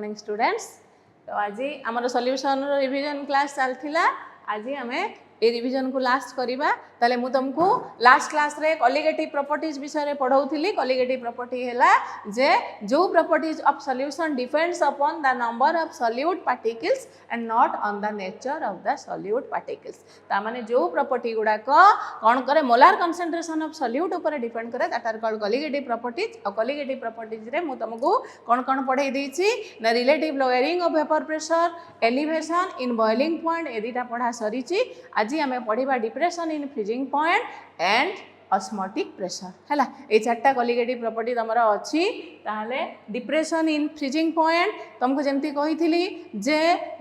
Morning students. तो आज आमर सॉल्यूशन रिवीजन क्लास चलथिला। आज आमे ए रिवीजन को लास्ट करिबा। ताले मु तुमको लास्ट क्लास रे कॉलिगेटिव प्रॉपर्टीज विषय रे पढौथिली। कॉलिगेटिव प्रॉपर्टी हैला जे जो properties of solution depends upon the number of solute particles and not on the nature of the solute particles. ता माने जो प्रॉपर्टी गुडा को कोन करे मोलार कंसंट्रेशन ऑफ सॉल्यूट ऊपर डिपेंड करे that are called colligative properties. और कॉलिगेटिव प्रॉपर्टीज रे मु तुमको कोन पढाई देछि ना relative lowering of vapour pressure, elevation in boiling point एदिटा पढा सरीछि। आज आमे पढिबा depression in freezing point and osmotic pressure हैला। ए चारटा कॉलिगेटिव प्रॉपर्टी तमरा अछि। ताहले डिप्रेशन इन फ्रीजिंग पॉइंट तुमको जेमती कहिथिली जे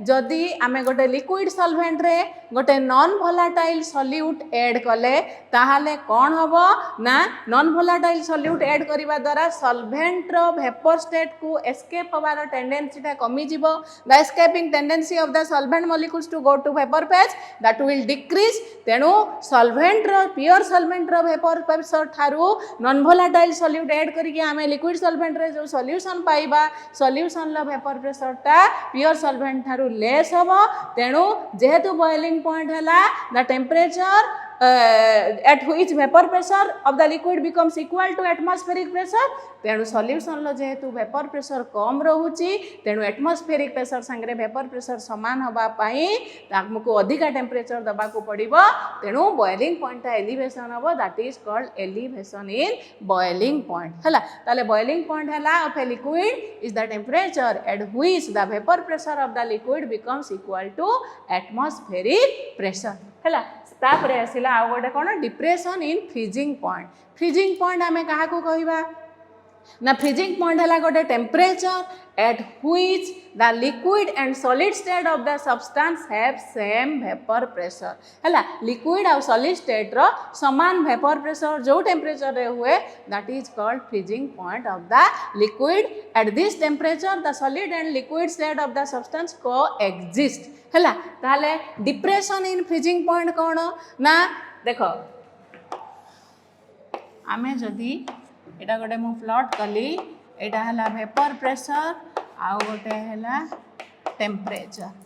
जदि आमे गोटे लिक्विड सॉल्वेंट रे गोटे नॉन वोलेटाइल सॉल्यूट ऐड कले ताहले कोन हबो ना नॉन वोलेटाइल सॉल्यूट ऐड करिबा द्वारा सॉल्वेंट रो वेपर स्टेट को एस्केप होबार टेंडेंसी ता कमी जिवो। The escaping tendency of the solvent molecules to go to vapour phase that will decrease. तेनु सॉल्वेंट रो प्योर सॉल्वेंट रो वेपर प्रेशर थारू नॉन वोलेटाइल सॉल्यूट ऐड करिके आमे लिक्विड सॉल्वेंट रे जो सॉल्यूशन पाइबा सॉल्यूशन लो वेपर प्रेशर ता प्योर सॉल्वेंट थारू लेस होबो। तेनु जेहेतु बॉइलिंग पॉइंट हैला the temperature at which vapor pressure of the liquid becomes equal to atmospheric pressure। तेणु सॉल्यूशन लो जेहेतु वेपर प्रेशर कम रहूची तेणु एटमॉस्फेरिक प्रेशर संगे वेपर प्रेशर समान होबा पाई हमको अधिका टेम्परेचर दबा को पड़िबो। तेणु बॉइलिंग पॉइंट एलिवेशन होबो that is called elevation in boiling point हैला। ताले बॉइलिंग पॉइंट हैला of a liquid is the temperature at which the vapour pressure of the liquid becomes equal to atmospheric pressure हैला। तापरे आसिला आ गोटे कोन depression in freezing point. Freezing point आमे काहा को कहिबा ना फ्रीजिंग पॉइंट हैला गोटे temperature at which the liquid and solid state of the substance have same vapour pressure हैला। लिक्विड और सॉलिड स्टेट रो समान वेपर प्रेशर जो टेम्परेचर रे हुए that is called freezing point of the liquid. At this temperature the solid and liquid state of the substance को exist हैला। ताले depression in freezing point कोन ना देखो आमे जदी एटा गोटे मु प्लॉट कली एटा हला वेपर प्रेशर आ गोटे हला टेम्परेचर।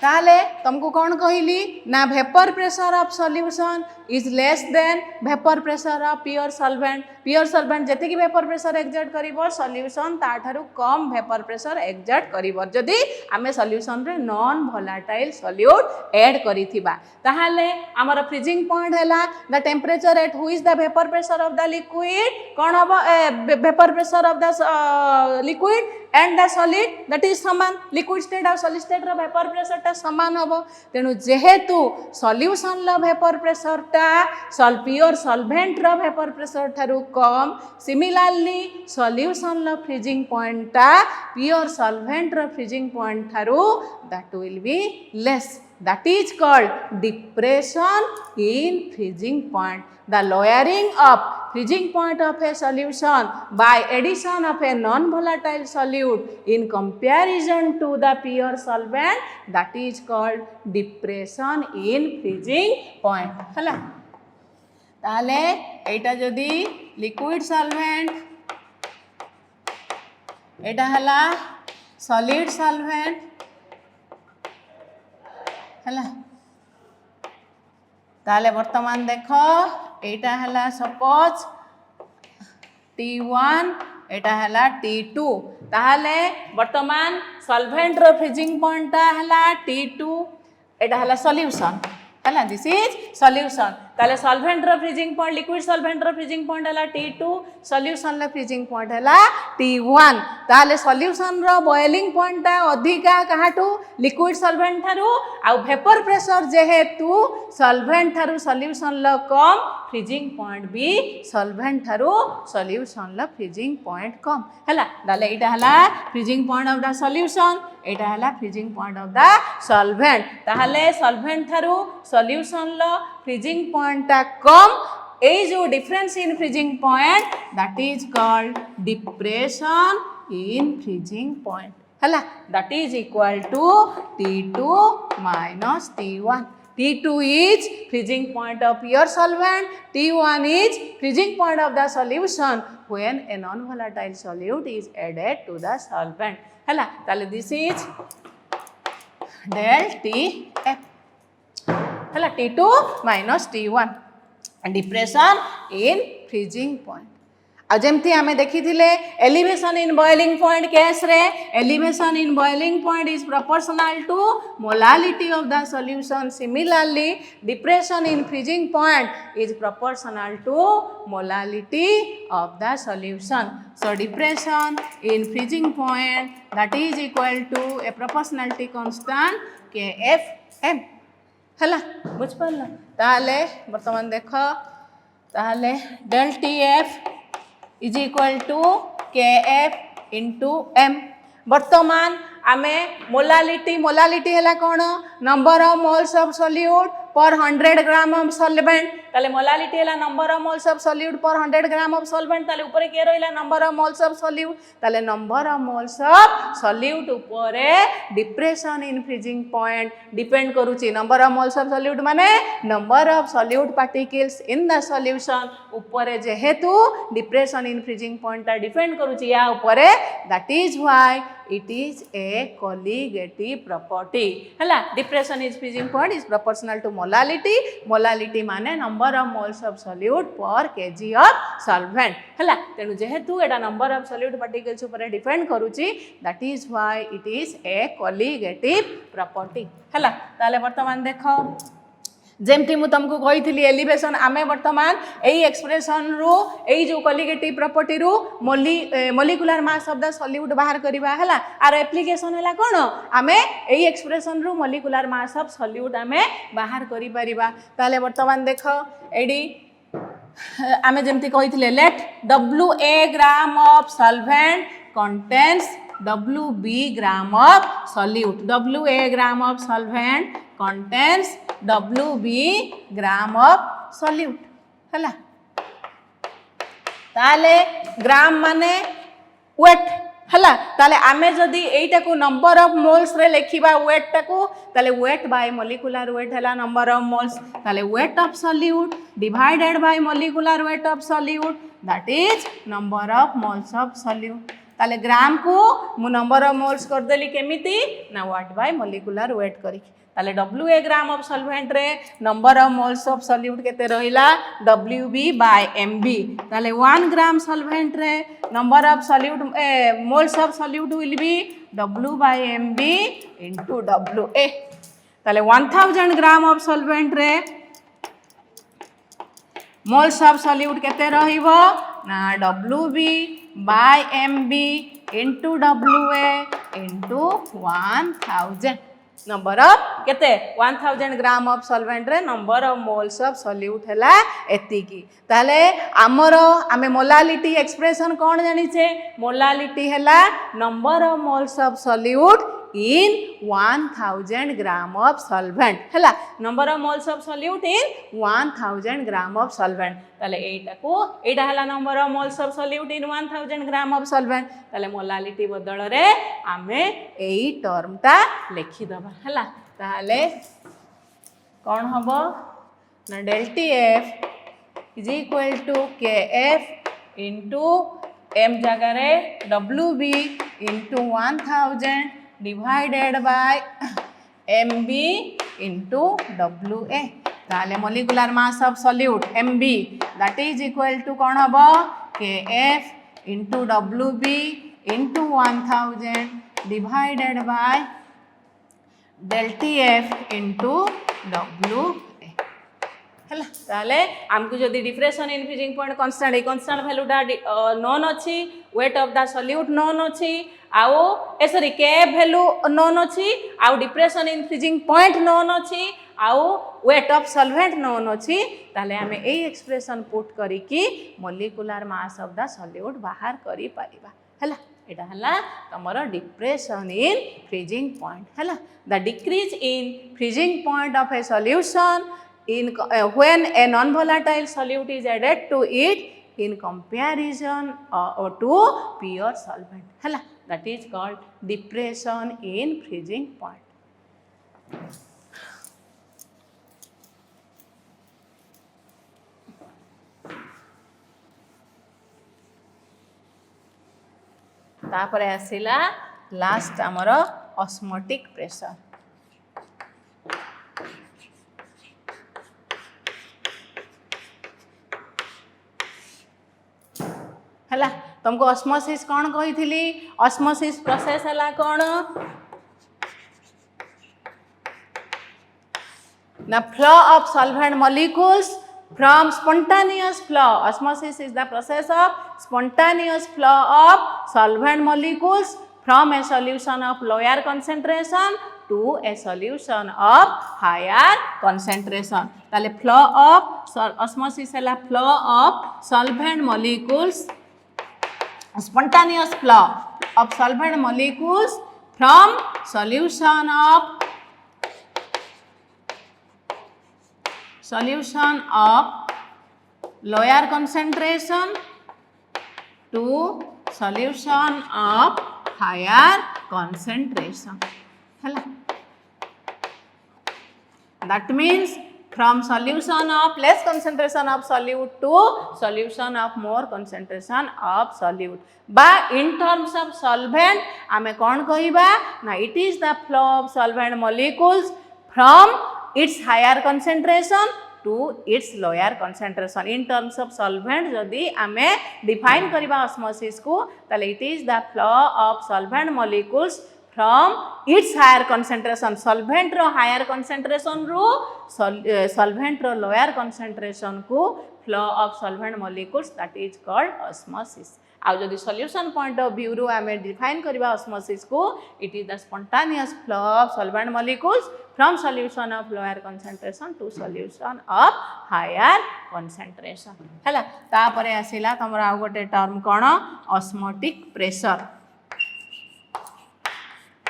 ताले तुमको कौन कहली ना vapour pressure of solution is less than vapour pressure of pure solvent. Pure solvent जति की वेपर प्रेशर एक्सर्ट करिवो सॉल्यूशन ता ठारू कम वेपर प्रेशर एक्सर्ट करिवो जदि आमे सॉल्यूशन रे नॉन वोलेटाइल सॉल्यूट ऐड करिथिबा। ताहाले हमर फ्रीजिंग पॉइंट हैला the temperature at which the vapour pressure of the liquid कोन हबो vapour pressure of the liquid and the solid that is समान। लिक्विड स्टेट और सॉलिड स्टेट रो वेपर प्रेशर ता समान हबो। तेनु जेहेतु सॉल्यूशन लो वेपर प्रेशर ता प्योर सॉल्वेंट रो वेपर प्रेशर थारू कम सिमिलरली सॉल्यूशन लो फ्रीजिंग पॉइंट ता प्योर सॉल्वेंट रो फ्रीजिंग पॉइंट थारू that will be less. That is called depression in freezing point. The lowering of freezing point of a solution by addition of a non-volatile solute in comparison to the pure solvent that is called depression in freezing point हैला। ताले एटा जदी liquid solvent एटा हला solid solvent हैला। ताले वर्तमान देखो एटा हला suppose T1 एटा हला T2। ताले वर्तमान सॉल्वेंट रो फ्रीजिंग पॉइंट ता हला T2 एटा हला सॉल्यूशन हैला। This is solution. ताले सॉल्वेंट रो फ्रीजिंग पॉइंट लिक्विड सॉल्वेंट रो फ्रीजिंग पॉइंट हला T2 सॉल्यूशन रो फ्रीजिंग पॉइंट हला T1। ताले सॉल्यूशन रो बॉइलिंग पॉइंट ता अधिका काहाटू लिक्विड सॉल्वेंट थारू आ वेपर प्रेशर जेहेतु सॉल्वेंट थारू सॉल्यूशन लो कम फ्रीजिंग पॉइंट भी सॉल्वेंट थारू सॉल्यूशन लो फ्रीजिंग पॉइंट कम हैला। ताले एटा हला freezing point of the solution एटा हला freezing point of the solvent. ताहले सॉल्वेंट थारू सॉल्यूशन लो फ्रीजिंग पॉइंट ता कम ए जो difference in freezing point that is called depression in freezing point हैला। That is equal to T2 minus T1। T2 is freezing point of pure solvent, T1 is freezing point of the solution when a non-volatile solute is added to the solvent. Hala, tale this is del Tf. Hala, T2 minus T1. Depression in freezing point. जमती आम देखी elevation in boiling point case रे elevation in boiling point is proportional to molality of the solution. Similarly depression in freezing point is proportional to molality of the solution. So depression in freezing point that is equal to a proportionality constant KFM. हला बुझ पाल ताले वर्तमान देख ताले del TF is equal to KF into M. वर्तमान आमे molality है कौन number of moles of solute per 100 gram of solvent. ताले मोलालिटी है number of moles of solute per 100 gram of solvent. ताले ऊपर के रहिला number of moles of solute. ताले number of moles of solute ऊपर depression in freezing point depend करूची. Number of moles of solute माने number of solute particles in the solution ऊपर जेहेतु depression in freezing point depend करूची या ऊपर. That is why it is a colligative property. हला depression is freezing point is proportional to molality माने number of moles of solute per KG of solvent. हला तेनु जेहेतु एटा नंबर ऑफ सॉल्यूट पार्टिकल्स ऊपर डिपेंड करूची that is why it is a colligative property. हला ताले वर्तमान देखो जेमती मु तुमको कही एलिवेशन आमे वर्तमान यही एक्सप्रेशन रु यही जो कॉलिगेटिव प्रॉपर्टी रु molecular mass of the solute बाहर करबा हला. आर एप्लीकेशन हला कोन आमे यही एक्सप्रेशन रु मोलिकुलर मास ऑफ सॉल्यूट आमे बाहर करि परिबा. ताले वर्तमान देखो एडी आमे जेमती कही let WA gram of solvent contains WB gram of solute. WA gram of solvent contains WB gram of solute. हला ताले ग्राम माने वेट. हला ताले आमे जदि एटा को नंबर ऑफ मोल्स रे लेखिबा वेट टाको ताले वेट बाय मोलिकुलर वेट हला नंबर ऑफ मोल्स. ताले wait of solute divided by molecular weight of solute that is number of moles of solute. ताले ग्राम को मु नंबर ऑफ मोल्स कर देली केमिति ना वाट बाय मोलिकुलर वेट करी. ताले WA ग्राम ऑफ सॉल्वेंट रे number of moles of solute केते रहिला WB बाय MB. ताले 1 ग्राम सॉल्वेंट रे number of solute moles of solute will be W by MB into WA. ताले 1000 ग्राम ऑफ सॉल्वेंट रे moles of solute केते रहिबो ना WB by MB into WA into 1000. Number of केते 1000 gram of solvent रे number of moles of solute हैला एतिकी. ताले आमर आमे मोलालिटी एक्सप्रेशन कोन जानि छे मोलालिटी हैला number of moles of solute in 1000 gram of solvent. हला number of moles of solute in 1000 gram of solvent. ताले एटा हला number of moles of solute in 1000 gram of solvent. ताले मोलालिटी बदल रे आमे एई टर्म ता लिखि दबा. हला ताले कोन हबो ना डेल TF is equal to KF into M जगह रे WB into 1000 divided by MB into WA. ताले molecular mass of solute MB that is equal to कौन हबो KF into WB into 1000 divided by del TF into WA. हला ताले आमको जदि depression in freezing point constant ए constant वैल्यूटा known अछि weight of the solute known अछि आउ ए सॉरी के वैल्यू नोन अछि आउ depression in freezing point known अछि आउ वेट ऑफ सॉल्वेंट नोन अछि. ताले आमे ए एक्सप्रेशन पुट करी कि molecular mass of the solute बाहर करी पारिबा. हला एटा हला तमरो डिप्रेशन इन फ्रीजिंग पॉइंट. हला the decrease in freezing point of A solution in when a non-volatile solute is added to it in comparison to pure solvent. Hala that is called depression in freezing point. तापर आसिला last आमर osmotic pressure. हला तुमको osmosis कौन कही थी? Osmosis process है कौन? The flow of solvent molecules from spontaneous flow. Osmosis is the process of spontaneous flow of solvent molecules from a solution of lower concentration to a solution of higher concentration. ताले flow of osmosis है flow of solvent molecules, spontaneous flow of solvent molecules from solution of lower concentration to solution of higher concentration. Hala. That means from solution of less concentration of solute to solution of more concentration of solute. But in terms of solvent, आमे कौन कहिबा ना it is the flow of solvent molecules from its higher concentration to its lower concentration. In terms of solvent जदि आमे define करिबा osmosis को ताले it is the flow of solvent molecules from its higher concentration. Solvent row higher concentration row solvent row lower concentration को flow of solvent molecules, that is called osmosis. आउ जदि solution point of view रो आमे define करिबा osmosis को it is the spontaneous flow of solvent molecules from solution of lower concentration to solution of higher concentration. हैला तापरे आसिला तमरा आउ गोटे term कोन osmotic pressure.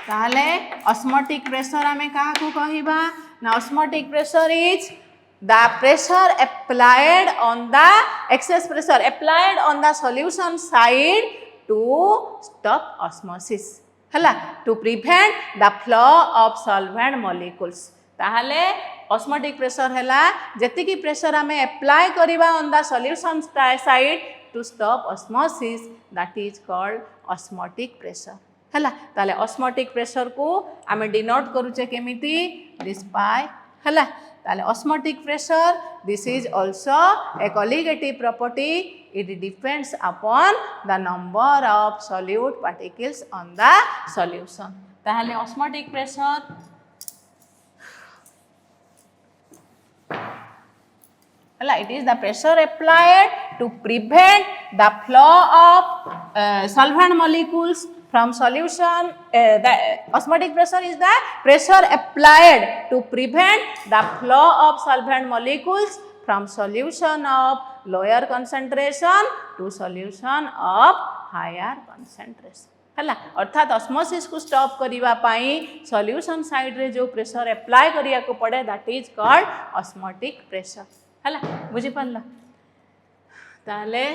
ताले osmotic pressure आमे काहा को कहिबा ना osmotic pressure is the pressure applied on the excess pressure applied on the solution side to stop osmosis. हला to prevent the flow of solvent molecules. ताहले osmotic pressure हला जति की pressure आमे apply करिबा on the solution side to stop osmosis, that is called osmotic pressure. हला ताले osmotic pressure को आमे denote करूचे केमिति this by हला ताले osmotic pressure, this is also a colligative property. It depends upon the number of solute particles on the solution. ताहले osmotic pressure it is the pressure applied to prevent the flow of solvent molecules from solution. The osmotic pressure is the pressure applied to prevent the flow of solvent molecules from solution of lower concentration to solution of higher concentration. हला अर्थात osmosis को stop करिबा पाई solution side रे जो pressure apply करिया को पड़े, that is called osmotic pressure. हला बुझी पल्ला ताले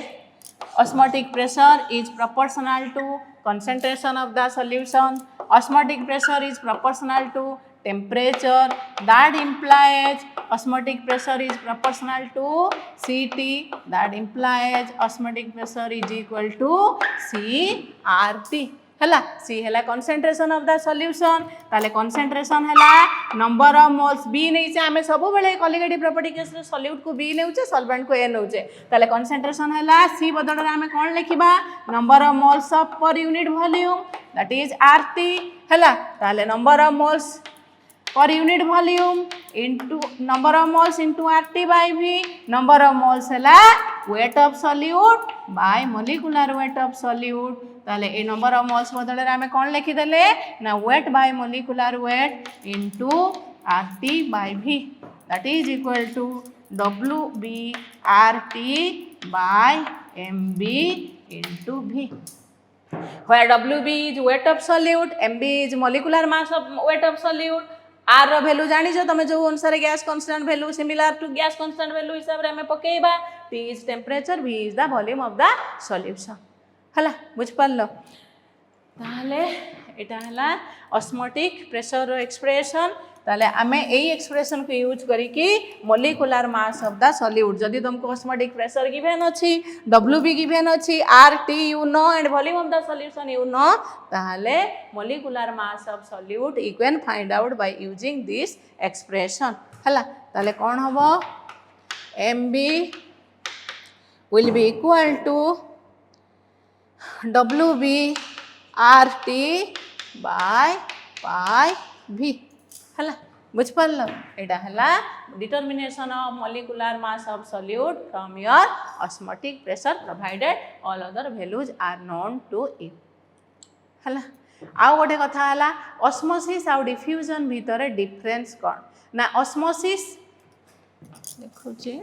osmotic pressure is proportional to concentration of the solution. Osmotic pressure is proportional to temperature. That implies osmotic pressure is proportional to Ct. That implies osmotic pressure is equal to CRT. हला C हला concentration of the solution. ताले concentration हला number of moles B नहीं से हमें सब बड़े colligative property के solute को B नेउचे solvent को A नेउचे. ताले concentration हला C बदल रे हमें कौन लिखिबा number of moles of per unit volume, that is RT. हला ताले number of moles per unit volume into number of moles into RT by V. Number of moles हला weight of solute by molecular weight of solute. ताले ए number of moles बदल रे हमें कौन लिखि देले ना weight by molecular weight into RT by V, that is equal to WB RT by MB into V, where WB is weight of solute, MB is molecular mass of weight of solute. R रो value जानी जो तमे जो अनुसार gas constant value similar to gas constant value हिसाब रे हमें पकेइबा. T is temperature, V is the volume of the solution. हला बुझ पारलो ताले एटा हला osmotic pressure रो एक्सप्रेशन. ताले आमे एई एक्सप्रेशन को यूज करिकी molecular mass of the solute जदि तुमको ऑस्मोटिक प्रेशर गिवन अछि WB गिवन अछि RT you know and volume of the solution you know ताले molecular mass of solute you can find out by using this expression हला ताले कोन हबो MB will be equal to WB RT by pi V हला बुझ पारल एटा हला determination of molecular mass of solute from your osmotic pressure provided all other values are known to you हला आउ गोटे कथा हला ऑस्मोसिस आउ डिफ्यूजन भितर डिफरेंस कोन ना ऑस्मोसिस देखो जे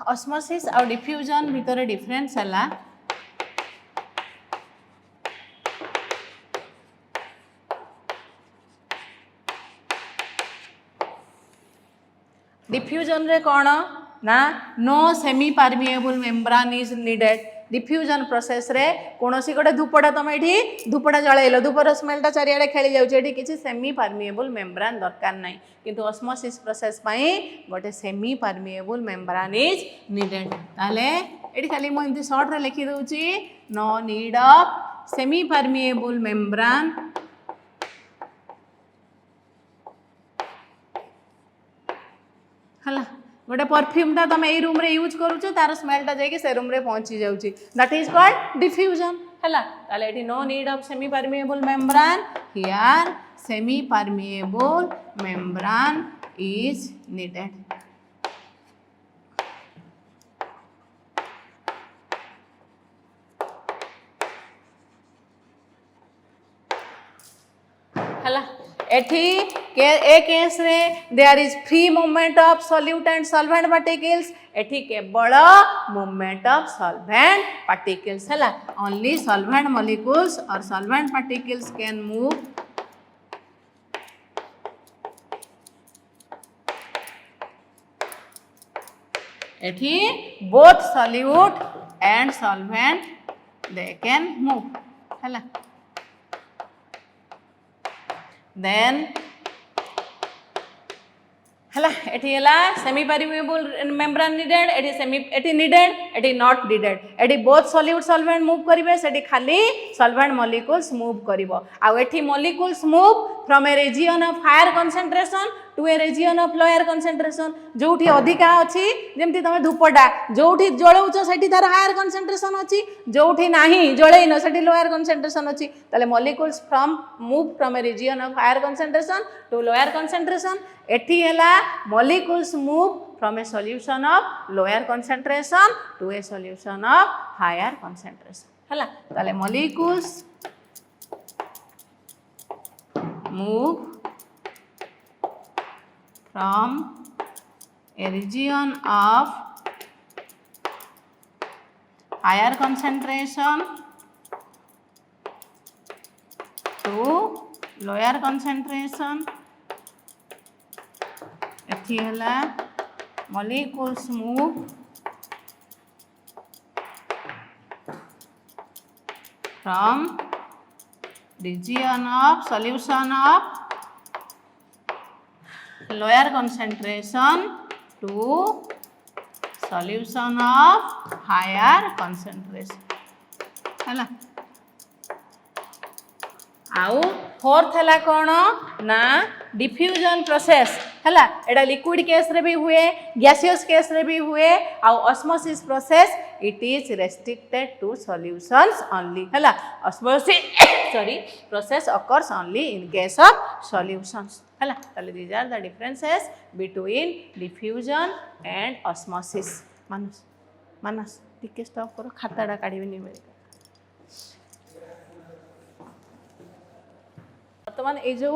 ऑस्मोसिस और डिफ्यूजन भितर डिफरेंस हला डिफ्यूजन रे कोन ना no semi permeable membrane is needed diffusion process रे कोनोसी गोटे धूपटा तुम एठी धूपटा जळैलो धूपर स्मेलटा चारियाडे खेली जाउछ एठी किछि सेमी परमिएबल मेम्ब्रेन दरकार नै किंतु ऑस्मोसिस प्रोसेस पई गोटे semi permeable membrane is needed ताले एठी खाली मो एमती शॉर्ट रे लिखि दउची no need of semi permeable membrane हला गोटे परफ्यूम ता तुम ए रूम रे यूज करूछ तार स्मेल ता जाई से रूम रे पहुंची जाउची दैट इज कॉल्ड डिफ्यूजन हला ताले एठी no need of semi permeable membrane here semi permeable membrane is needed हला एठी ए केस रे there is free movement of solute and solvent particles एठी केवल मूवमेंट ऑफ सॉल्वेंट पार्टिकल्स हला ओनली सॉल्वेंट मॉलिक्यूल्स और सॉल्वेंट पार्टिकल्स कैन मूव एठी both solute and solvent they can move हला then हला एठी हला सेमी परमिएबल मेम्ब्रेन नीडेड एठी नीडेड एठी नॉट नीडेड एठी बोथ सॉल्यूट सॉल्वेंट मूव करिवे सेठी खाली सॉल्वेंट मॉलिक्यूल्स मूव करिवो आ एठी molecules move from a region of higher concentration to a region of lower concentration जोठी अधिका अछि जेमति तमे धूपटा जोठी जळौछ सेठी तार हायर कंसंट्रेशन अछि जोठी नाही जळैनो सेठी लोअर कंसंट्रेशन अछि तले molecules from move from a region of higher concentration to lower concentration एठी हला molecules move from a solution of lower concentration to a solution of higher concentration हला ताले molecules move from a region of higher concentration to lower concentration एठी हला molecules move from region of solution of lower concentration to solution of higher concentration हला आउ fourth हला कोन ना diffusion process हला एडा लिक्विड केस रे भी हुए गैसियस केस रे भी हुए आउ osmosis process it is restricted to solutions only हला osmosis process occurs only in case of solutions हला ताले these are the differences between diffusion and osmosis मानस टिके स्टॉप करो खाताडा काढिबेनी बेले वर्तमान ए जो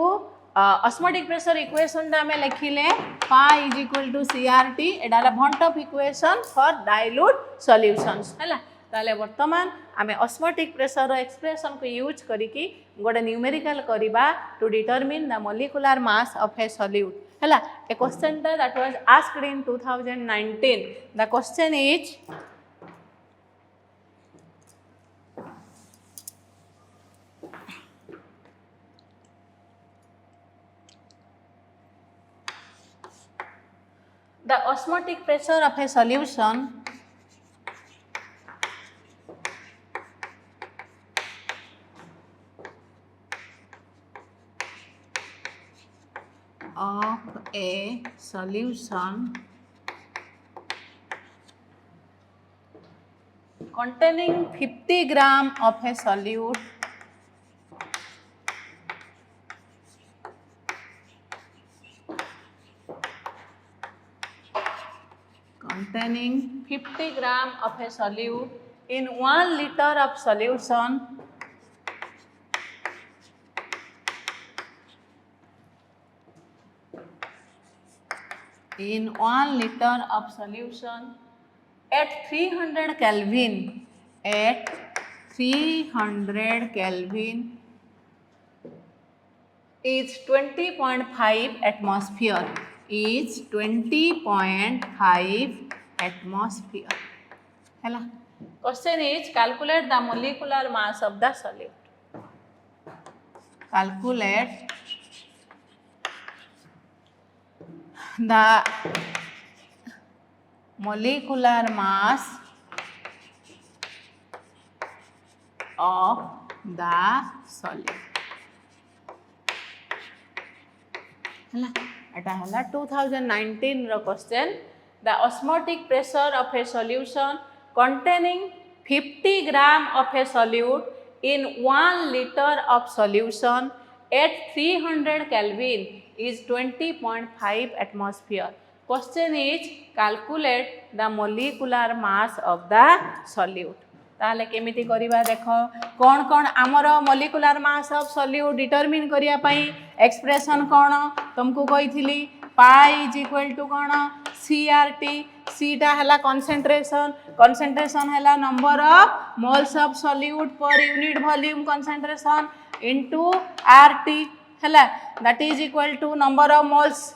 ऑस्मोटिक प्रेशर इक्वेशन टा हमें लिखिले pi is equal to CRT एडाला van't Hoff equation for dilute solutions हला ताले वर्तमान आमे ऑस्मोटिक प्रेशर एक्सप्रेशन को यूज करिकी गोटे न्यूमेरिकल करिबा to determine the molecular mass of a solute Hela, a question that was asked in 2019. The question is, the osmotic pressure of a solution containing 50 gram of a solute containing 50 gram of a solute in 1 liter of solution in 1 liter of solution at 300 Kelvin, at 300 Kelvin is 20.5 atmosphere, is 20.5 atmosphere. Hela. Question is, calculate the molecular mass of the solute. Calculate the molecular mass of the solute. Eta hela 2019 ro question. The osmotic pressure of a solution containing 50 gram of a solute in 1 liter of solution at 300 Kelvin is 20.5 atmosphere. Question is, calculate the molecular mass of the solute. ताले केमिति करिबा देखो कौन कौन आमर molecular mass of solute determine करिया पई expression कौन तुमको कहिथिली पाई इज इक्वल टू कौन सीआरटी सीटा हला कंसंट्रेशन कंसंट्रेशन हला number of moles of solute per unit volume concentration into RT हला that is equal to number of moles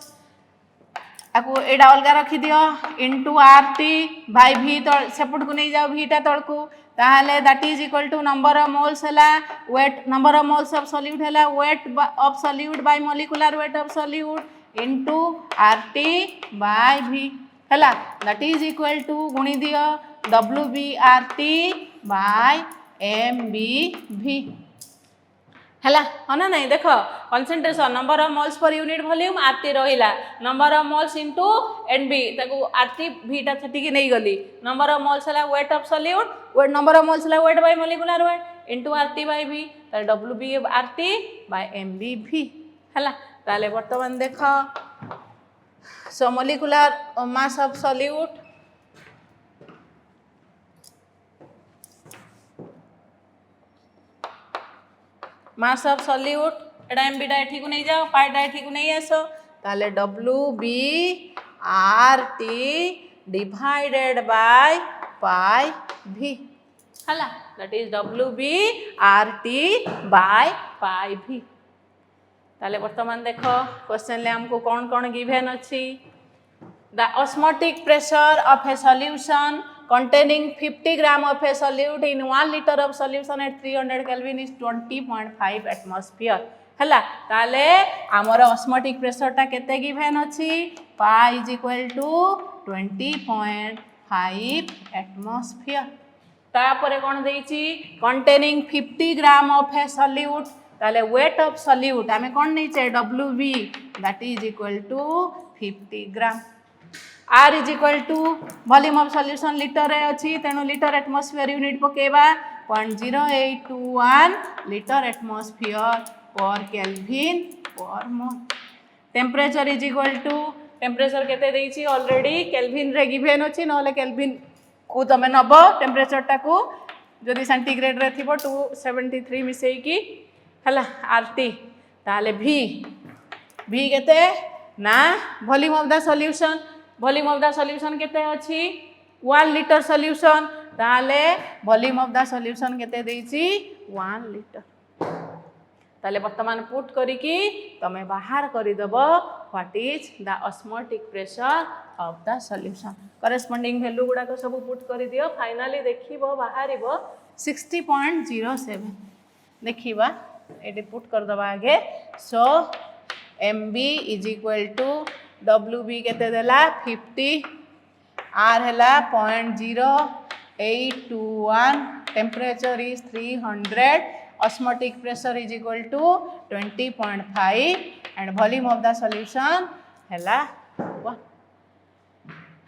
आपको एडा अलगा रखी दियो इनटू आरटी बाय भी तळ सेपट को नहीं जाओ भीटा तळकू ताहले that is equal to number of moles हला weight number of moles of solute हला weight of solute by molecular weight of solute into RT by V हला दैट इज इक्वल टू गुणी दियो डब्ल्यूबीआरटी बाय एमबीवी हला हाँ ना नहीं देख concentration number of moles per unit volume RT रहिला number of moles into NB ताको आरटी भीटा छटिकी नहीं गली नंबर ऑफ मोल्स हला weight of solute weight number of moles हला weight by molecular weight into RT by V ताले WB RT bye MB भी हला ताले वर्तमान देख so molecular mass of solute mass of solute एटा एमबीटा एठी को नहीं जाओ पाइटा एठी को नहीं आसो ताले WB RT divided by pi भी हला that is WB RT by pi भी ताले वर्तमान देखो क्वेश्चन ले हमको कौन कौन गिवन अछि the osmotic pressure of A solution containing 50 gram of a solute in 1 liter of solution at 300 Kelvin is 20.5 atmosphere हला ताले आमर ऑस्मोटिक प्रेशर टा केते गिवन अछि pi is equal to 20.5 atmosphere तापरे कोन देइछि containing 50 gram of a solute ताले weight of solute आमे कोन नै छै WB that is equal to 50 gram R is equal to volume of solution liter रे अछि तेनु liter atmosphere unit पकेबा 0.0821 liter atmosphere per Kelvin per mole temperature is equal to temperature केते देइछि already kelvin रे given अछि नले kelvin को तमे नबो temperature टाकू जदि सेंटीग्रेड रे थिबो 273 मिसेई की हला आरटी ताले v केते ना volume of the solution volume of the solution केते अछि 1 लीटर सॉल्यूशन ताले वॉल्यूम ऑफ द सॉल्यूशन केते देइछि 1 लीटर ताले वर्तमान पुट करिकी तमे बाहर करदेव what is the osmotic pressure of the solution corresponding value गुडा सब पुट कर दियो फाइनली देखिबो बाहर 60.07 देखिबा एटे पुट कर दबा आगे so MB is equal to WB केते देला 50 R है 0.0821 temperature is 300 osmotic pressure is equal to 20.5 and volume of the solution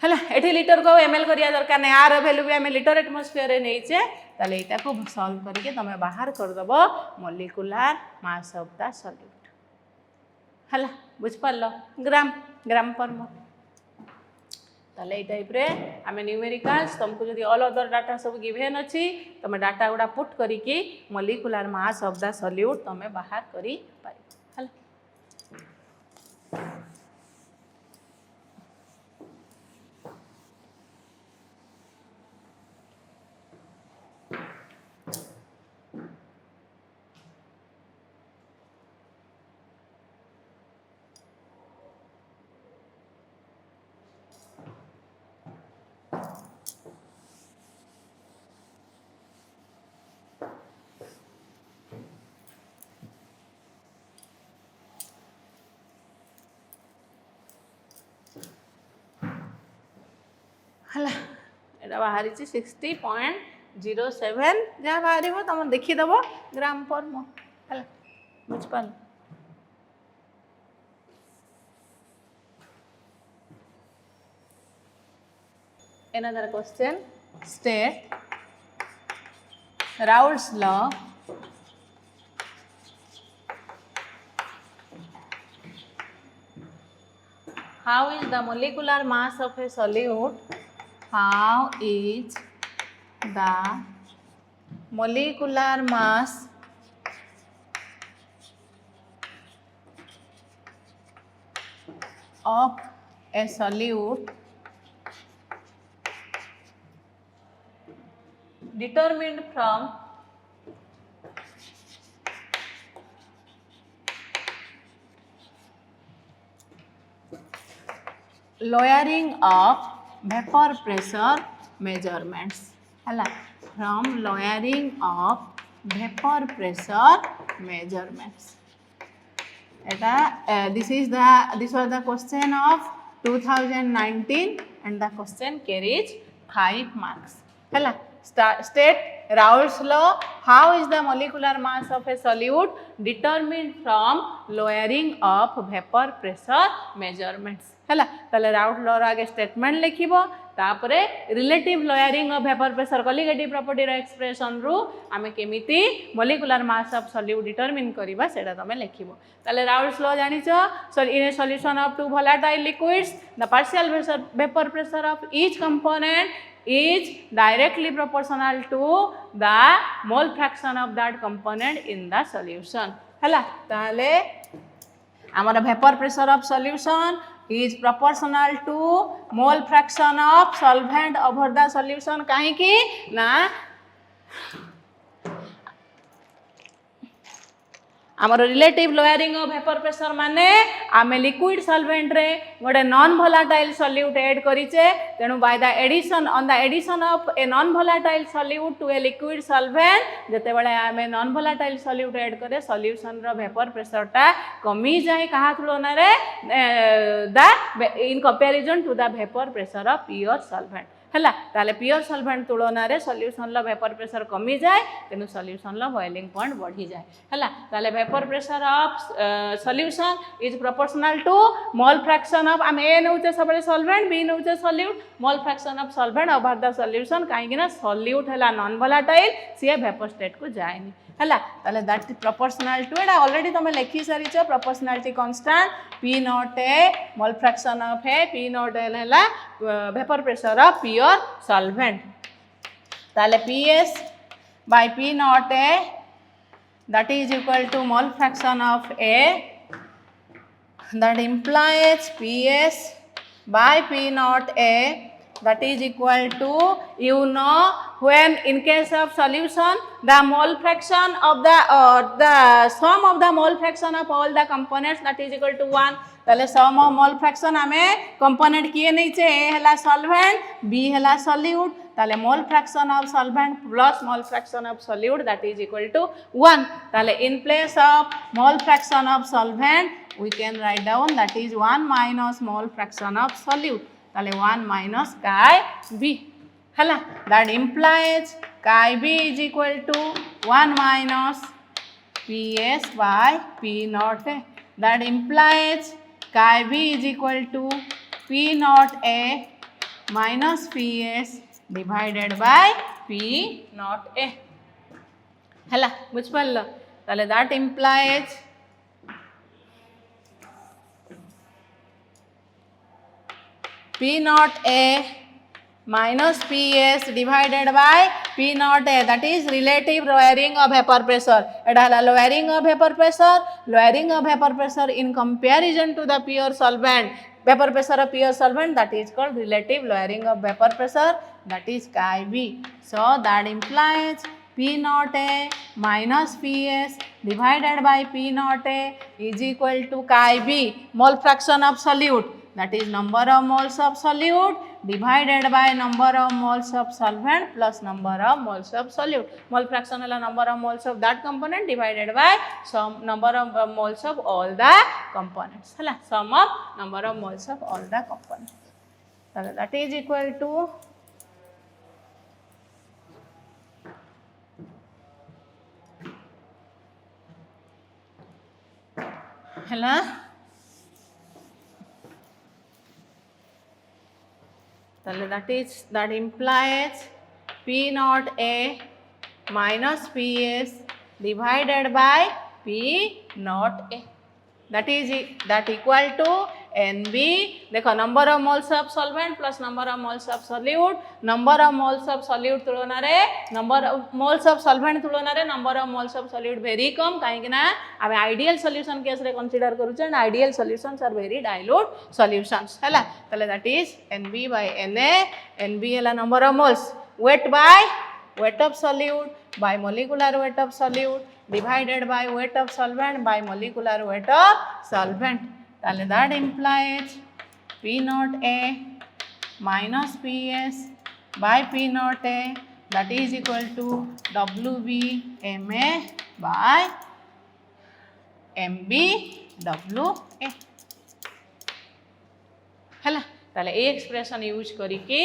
है एठी लीटर को ml करिया दरकार नहीं आर वैल्यू भी आम लीटर एटमोस्फियर रे नहींचे ताले एटा को सॉल्व करके तमे बाहर कर दबो molecular mass of the solute हला बुझ पारलो ग्राम ग्राम पर मोल ताले टाइप रे आमे न्यूमेरिकल्स तुमको जदी ऑल अदर डाटा सब गिवन अछि तमे डाटा गुडा पुट करिकी molecular mass of the solute तमे बाहर करी पारि हला हला एटा बाहरी 60.07 जहाँ बाहर तुम देखीदेव ग्राम पर मोल है बुझिपाल another question state Raoult's law how is the molecular mass of a solute how is the molecular mass of a solute determined from lowering of vapor pressure measurements hela from lowering of vapor pressure measurements eta this was the question of 2019 and the question carries 5 marks hela state Raoult's law how is the molecular mass of a solute determined from lowering of vapor pressure measurements है ताले Raoult law आगे statement लिखिबो तापरे relative lowering of vapour pressure colligative property रो expression रु आमे केमिति molecular mass of solute determine करबा सेटा तमे लिखिबो ताले राउल्ट्स लॉ जानिचो so in a solution of two volatile liquids the partial vapour pressure of each component is directly proportional to the mole fraction of that component in the solution hela tale amara vapor pressure of solution is proportional to mole fraction of solvent over the solution kahi ki na आमर relative lowering of vapour pressure माने आमे liquid solvent रे गोटे non volatile solute add करिचे तेनु by the addition on the addition of a non volatile solute to a liquid solvent जते बेले आमे नॉन वोलेटाइल सॉल्यूट ऐड करे सॉल्यूशन रो वेपर प्रेशर टा कमी जाय कहा तुलना रे the in comparison to the vapour pressure of pure solvent है ताले प्योर सॉल्वेंट तुलना रे सॉल्यूशन लो वेपर प्रेशर कमी जाए तेनु सॉल्यूशन लो बॉइलिंग पॉइंट बढ़ी जाए है ताले vapour pressure of solution is proportional to mole fraction of आम ए नौचे सब सॉल्वेंट बी नौचे solute mole fraction of solvent over the solution कहीं ना सॉल्यूट है नॉन वोलेटाइल सी वेपर स्टेट को जाएनी है ताले दैट प्रोपोर्शनल टू एटा ऑलरेडी तुम लिखी सारीच proportionality constant P naught A mole fraction of A P naught L है vapour pressure of pure solvent ताले PS by P naught A that is equal to mole fraction of A that implies PS by P naught A that is equal to you know when in case of solution the mole fraction of the sum of the mole fraction of all the components that is equal to 1 ताले sum of mole fraction आमे component किए नहीं चे A हला solvent B हला solute ताले mole fraction of solvent plus mole fraction of solute that is equal to 1 ताले in place of mole fraction of solvent we can write down that is 1 minus mole fraction of solute ताले 1 minus chi B हला that implies chi B is equal to 1 minus PS by P naught A that implies chi B is equal to P naught A minus PS divided by P naught A हला बुझ पारल ताले that implies P naught A minus PS divided by P naught A that is relative lowering of vapor pressure एटा हला lowering of vapor pressure in comparison to the pure solvent vapor pressure of pure solvent that is called relative lowering of vapor pressure that is chi B so that implies P naught A minus PS divided by P naught A is equal to chi B mole fraction of solute that is number of moles of solute divided by number of moles of solvent plus number of moles of solute. Mole fraction is number of moles of that component divided by some number of moles of all the components. Sum of number of moles of all the components. That is equal to that implies P naught A minus PS divided by P naught A that equal to NB देखो number of moles of solvent plus number of moles of solute number of moles of solute तुलना रे number of moles of solvent तुलना रे number of moles of solute very कम कहीं ना अबे ideal solution case रे consider करूँ चें ideal solutions are very dilute solutions है ला तले that is NB by NA NB है ला number of moles weight by weight of solute by molecular weight of solute divided by weight of solvent by molecular weight of solvent that implies P naught A minus PS by P naught A that is equal to WB MA by MB WA है ताले ए expression use करिके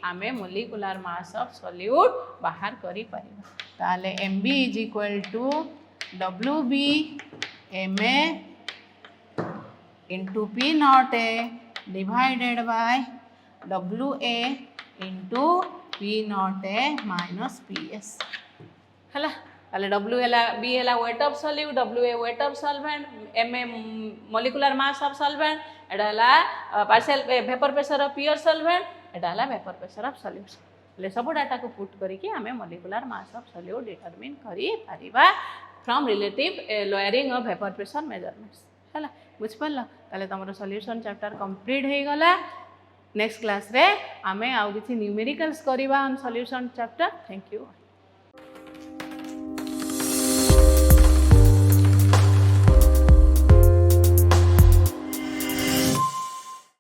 आमे molecular mass of solute बाहर करि परिबा ताले MB is equal to WB MA into P naught A divided by WA into P naught A minus PS है ताले W है B है weight of solute WA weight of solvent MA molecular mass of solvent एटा है partial vapor pressure of pure solvent एटा है vapor pressure of solution ले सब data को put करिके हमें molecular mass of solute determine करि परिबा from relative lowering of vapor pressure measurements है बुझ पारल ताले तमरो सॉल्यूशन चैप्टर कंप्लीट हे गला नेक्स्ट क्लास रे आमे आउ किछि न्यूमेरिकल्स करिबा on solution chapter thank you.